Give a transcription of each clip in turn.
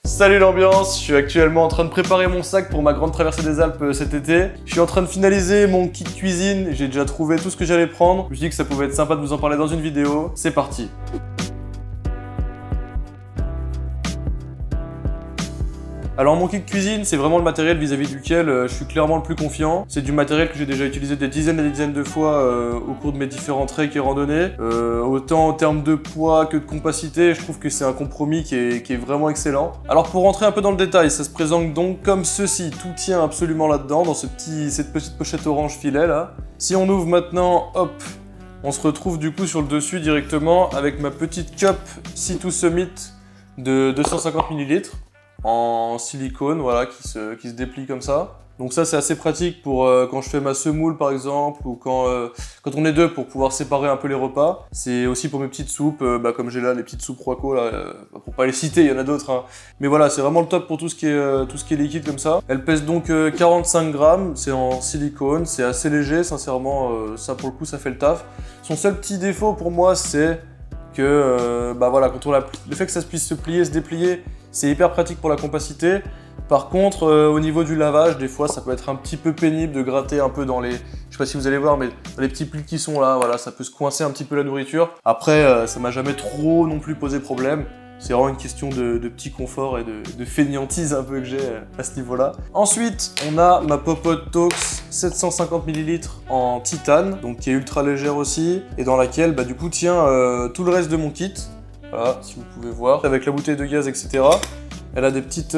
Salut l'ambiance, je suis actuellement en train de préparer mon sac pour ma grande traversée des Alpes cet été. Je suis en train de finaliser mon kit cuisine, j'ai déjà trouvé tout ce que j'allais prendre. Je me suis dit que ça pouvait être sympa de vous en parler dans une vidéo. C'est parti. Alors mon kit cuisine, c'est vraiment le matériel vis-à-vis duquel je suis clairement le plus confiant. C'est du matériel que j'ai déjà utilisé des dizaines et des dizaines de fois au cours de mes différents treks et randonnées. Autant en termes de poids que de compacité, je trouve que c'est un compromis qui est vraiment excellent. Alors pour rentrer un peu dans le détail, ça se présente donc comme ceci. Tout tient absolument là-dedans, dans cette petite pochette orange filet là. Si on ouvre maintenant, hop, on se retrouve du coup sur le dessus directement avec ma petite cup C2 Summit de 250 ml. En silicone, voilà, qui se déplie comme ça. Donc ça, c'est assez pratique pour quand je fais ma semoule, par exemple, ou quand on est deux, pour pouvoir séparer un peu les repas. C'est aussi pour mes petites soupes, comme j'ai là, les petites soupes Roico, là, pour pas les citer, il y en a d'autres, hein. Mais voilà, c'est vraiment le top pour tout ce qui est liquide comme ça. Elle pèse donc 45 grammes, c'est en silicone, c'est assez léger, sincèrement, ça pour le coup, ça fait le taf. Son seul petit défaut pour moi, c'est que, voilà, le fait que ça puisse se plier, se déplier, c'est hyper pratique pour la compacité. Par contre, au niveau du lavage, des fois, ça peut être un petit peu pénible de gratter un peu dans les... Je sais pas si vous allez voir, mais dans les petits plis qui sont là, voilà, ça peut se coincer un petit peu la nourriture. Après, ça m'a jamais trop non plus posé problème. C'est vraiment une question de petit confort et de fainéantise un peu que j'ai à ce niveau-là. Ensuite, on a ma Popote Tox 750 ml en titane, donc qui est ultra légère aussi, et dans laquelle, du coup, tient tout le reste de mon kit. Voilà, si vous pouvez voir, avec la bouteille de gaz, etc. Elle a des petites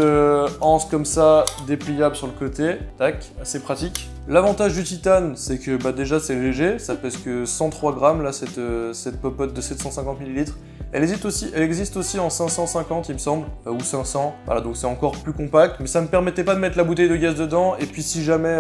anses comme ça, dépliables sur le côté, tac, assez pratique. L'avantage du titane, c'est que déjà c'est léger, ça pèse que 103 grammes, là, cette popote de 750 ml. Elle existe aussi en 550, il me semble, ou 500, voilà, donc c'est encore plus compact, mais ça me permettait pas de mettre la bouteille de gaz dedans, et puis si jamais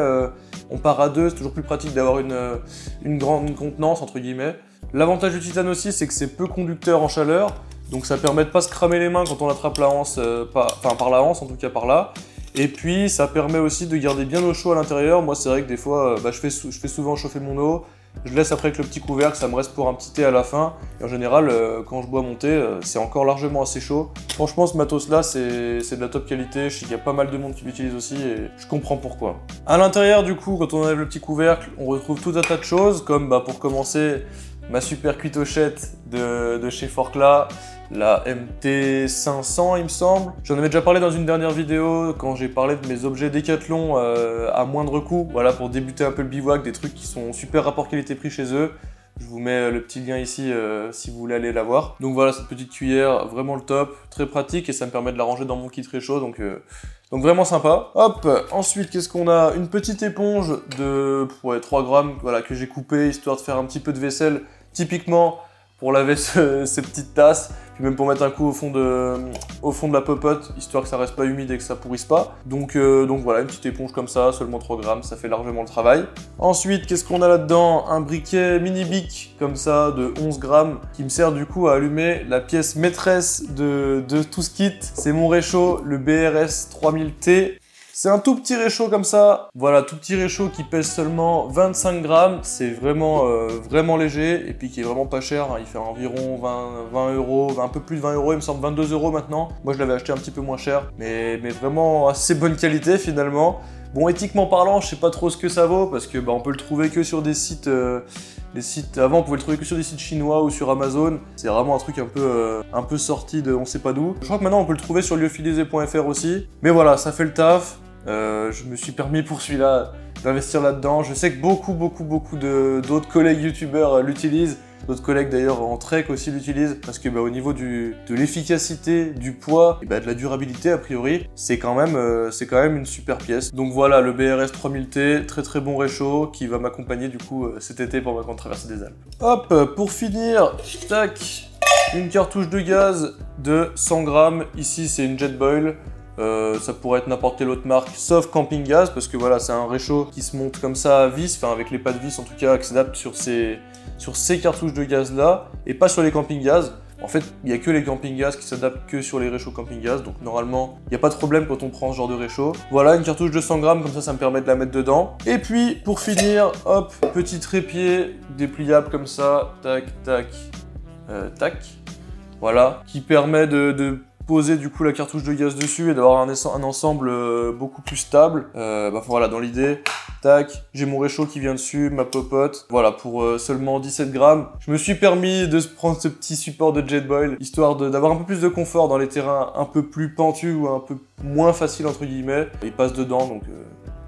on part à deux, c'est toujours plus pratique d'avoir une grande contenance, entre guillemets. L'avantage du titane aussi, c'est que c'est peu conducteur en chaleur, donc ça permet de pas se cramer les mains quand on attrape la anse, par la anse, en tout cas par là. Et puis ça permet aussi de garder bien au chaud à l'intérieur. Moi c'est vrai que des fois, je fais souvent chauffer mon eau, je laisse après avec le petit couvercle, ça me reste pour un petit thé à la fin. Et en général, quand je bois mon thé, c'est encore largement assez chaud. Franchement, ce matos-là, c'est de la top qualité. Je sais qu'il y a pas mal de monde qui l'utilise aussi et je comprends pourquoi. À l'intérieur, du coup, quand on enlève le petit couvercle, on retrouve tout un tas de choses, comme pour commencer, ma super cuitochette de chez Forclaz, la MT500 il me semble. J'en avais déjà parlé dans une dernière vidéo quand j'ai parlé de mes objets Decathlon à moindre coût, voilà, pour débuter un peu le bivouac, des trucs qui sont super rapport qualité-prix chez eux. Je vous mets le petit lien ici si vous voulez aller la voir. Donc voilà, cette petite cuillère, vraiment le top, très pratique et ça me permet de la ranger dans mon kit réchaud, donc vraiment sympa. Hop, ensuite qu'est-ce qu'on a? Une petite éponge de 3 grammes, voilà, que j'ai coupée histoire de faire un petit peu de vaisselle, typiquement pour laver ces petites tasses, puis même pour mettre un coup au fond de la popote, histoire que ça reste pas humide et que ça pourrisse pas. Donc voilà, une petite éponge comme ça, seulement 3 grammes, ça fait largement le travail. Ensuite, qu'est-ce qu'on a là-dedans? Un briquet mini bic, comme ça, de 11 grammes, qui me sert du coup à allumer la pièce maîtresse de tout ce kit. C'est mon réchaud, le BRS 3000T. C'est un tout petit réchaud comme ça, voilà, tout petit réchaud qui pèse seulement 25 grammes, c'est vraiment, vraiment léger, et puis qui est vraiment pas cher, hein. Il fait environ 20 euros, un peu plus de 20 euros, il me semble 22 euros maintenant. Moi je l'avais acheté un petit peu moins cher, mais vraiment assez bonne qualité finalement. Bon, éthiquement parlant, je sais pas trop ce que ça vaut, parce que on peut le trouver que sur des sites, avant on pouvait le trouver que sur des sites chinois ou sur Amazon. C'est vraiment un truc un peu sorti de on sait pas d'où. Je crois que maintenant on peut le trouver sur liophilisé.fr aussi. Mais voilà, ça fait le taf. Je me suis permis pour celui-là d'investir là-dedans. Je sais que beaucoup d'autres collègues youtubeurs l'utilisent. D'autres collègues d'ailleurs en trek aussi l'utilisent. Parce que au niveau de l'efficacité, du poids, et de la durabilité a priori, c'est quand même une super pièce. Donc voilà, le BRS 3000T, très bon réchaud, qui va m'accompagner du coup cet été pour ma grande traversée des Alpes. Hop, pour finir, tac, une cartouche de gaz de 100 grammes. Ici c'est une Jetboil. Ça pourrait être n'importe quelle autre marque, sauf Camping Gaz, parce que voilà, c'est un réchaud qui se monte comme ça à vis, enfin avec les pas de vis en tout cas, qui s'adapte sur ces cartouches de gaz là, et pas sur les Camping Gaz. En fait, il n'y a que les Camping Gaz qui s'adaptent que sur les réchauds Camping Gaz, donc normalement, il n'y a pas de problème quand on prend ce genre de réchaud. Voilà, une cartouche de 100 grammes, comme ça me permet de la mettre dedans. Et puis, pour finir, hop, petit trépied dépliable comme ça, tac, tac, tac. Voilà, qui permet de poser du coup la cartouche de gaz dessus et d'avoir un ensemble beaucoup plus stable. Voilà, dans l'idée, tac, j'ai mon réchaud qui vient dessus, ma popote. Voilà, pour seulement 17 grammes. Je me suis permis de prendre ce petit support de Jetboil, histoire d'avoir un peu plus de confort dans les terrains un peu plus pentus ou un peu moins faciles entre guillemets. Il passe dedans,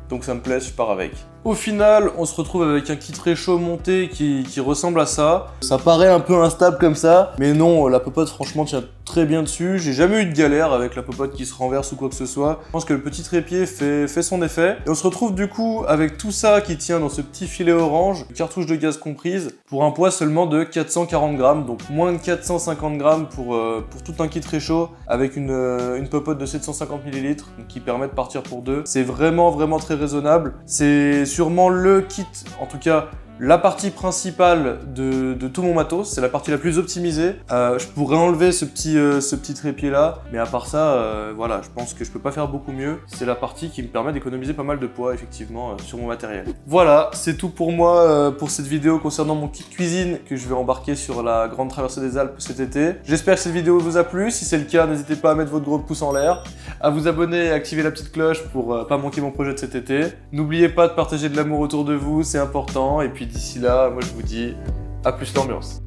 donc ça me plaît, je pars avec. Au final, on se retrouve avec un kit réchaud monté qui ressemble à ça. Ça paraît un peu instable comme ça, mais non, la popote franchement tient très bien dessus. J'ai jamais eu de galère avec la popote qui se renverse ou quoi que ce soit. Je pense que le petit trépied fait son effet. Et on se retrouve du coup avec tout ça qui tient dans ce petit filet orange, cartouche de gaz comprise, pour un poids seulement de 440 grammes, donc moins de 450 grammes pour tout un kit réchaud, avec une popote de 750 ml, qui permet de partir pour deux. C'est vraiment très raisonnable. C'est sûrement le kit, en tout cas la partie principale de tout mon matos, c'est la partie la plus optimisée. Je pourrais enlever ce petit trépied là, mais à part ça, voilà, je pense que je peux pas faire beaucoup mieux. C'est la partie qui me permet d'économiser pas mal de poids effectivement sur mon matériel. Voilà, c'est tout pour moi pour cette vidéo concernant mon kit cuisine que je vais embarquer sur la grande traversée des Alpes cet été. J'espère que cette vidéo vous a plu. Si c'est le cas, n'hésitez pas à mettre votre gros pouce en l'air, à vous abonner et à activer la petite cloche pour pas manquer mon projet de cet été. N'oubliez pas de partager de l'amour autour de vous, c'est important. Et puis d'ici là, moi je vous dis à plus l'ambiance.